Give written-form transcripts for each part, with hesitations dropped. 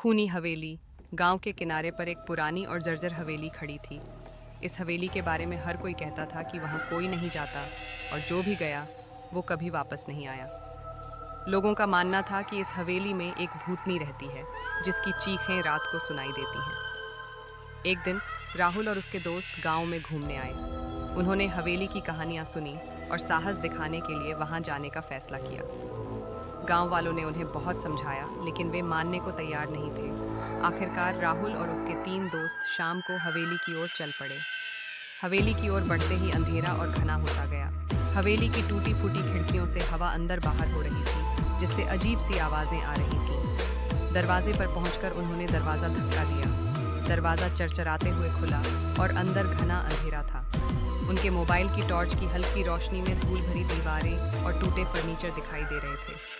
खूनी हवेली। गांव के किनारे पर एक पुरानी और जर्जर हवेली खड़ी थी। इस हवेली के बारे में हर कोई कहता था कि वहां कोई नहीं जाता और जो भी गया वो कभी वापस नहीं आया। लोगों का मानना था कि इस हवेली में एक भूतनी रहती है जिसकी चीखें रात को सुनाई देती हैं। एक दिन राहुल और उसके दोस्त गांव में घूमने आए। उन्होंने हवेली की कहानियां सुनी और साहस दिखाने के लिए वहां जाने का फैसला किया। गांव वालों ने उन्हें बहुत समझाया लेकिन वे मानने को तैयार नहीं थे। आखिरकार राहुल और उसके 3 दोस्त शाम को हवेली की ओर चल पड़े। हवेली की ओर बढ़ते ही अंधेरा और घना होता गया। हवेली की टूटी फूटी खिड़कियों से हवा अंदर बाहर हो रही थी, जिससे अजीब सी आवाजें आ रही थीं। दरवाजे पर पहुंचकर उन्होंने दरवाजा धक्का दिया। दरवाजा चरचराते हुए खुला और अंदर घना अंधेरा था। उनके मोबाइल की टॉर्च की हल्की रोशनी में धूल भरी दीवारें और टूटे फर्नीचर दिखाई दे रहे थे।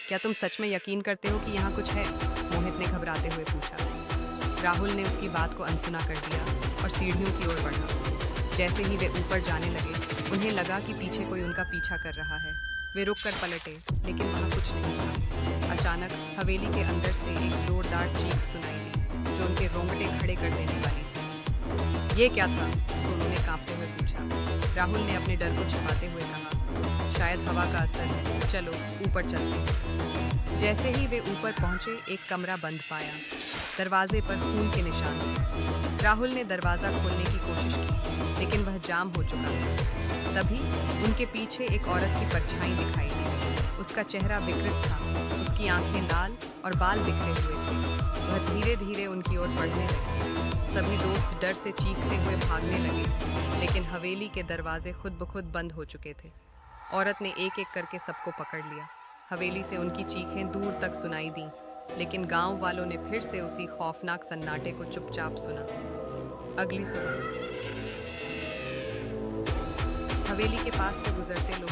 क्या तुम सच में यकीन करते हो कि यहाँ कुछ है? मोहित ने घबराते हुए पूछा। राहुल ने उसकी बात को अनसुना कर दिया और सीढ़ियों की ओर बढ़ा। जैसे ही वे ऊपर जाने लगे, उन्हें लगा कि पीछे कोई उनका पीछा कर रहा है। वे रुक कर पलटे, लेकिन वहाँ कुछ नहीं था। अचानक हवेली के अंदर से एक जोरदार चीख सुनाई दी, जो उनके रोंगटे खड़े कर देने वाली थी। ये क्या था? सोनू ने कांपते हुए पूछा। राहुल ने अपने डर को छिपाते हुए कहा, शायद हवा का असर है, चलो ऊपर चलते हैं। जैसे ही वे ऊपर पहुंचे, एक कमरा बंद पाया। दरवाजे पर खून के निशान थे। राहुल ने दरवाजा खोलने की कोशिश की, लेकिन वह जाम हो चुका था। तभी उनके पीछे एक औरत की परछाई दिखाई दी। उसका चेहरा विकृत था, उसकी आंखें लाल और बाल बिखरे हुए थे। वह धीरे धीरे उनकी ओर बढ़ने लगी। सभी दोस्त डर से चीखते हुए भागने लगे, लेकिन हवेली के दरवाजे खुद ब खुद बंद हो चुके थे। औरत ने एक एक करके सबको पकड़ लिया। हवेली से उनकी चीखें दूर तक सुनाई दी, लेकिन गांव वालों ने फिर से उसी खौफनाक सन्नाटे को चुपचाप सुना। अगली सुबह हवेली के पास से गुजरते लोग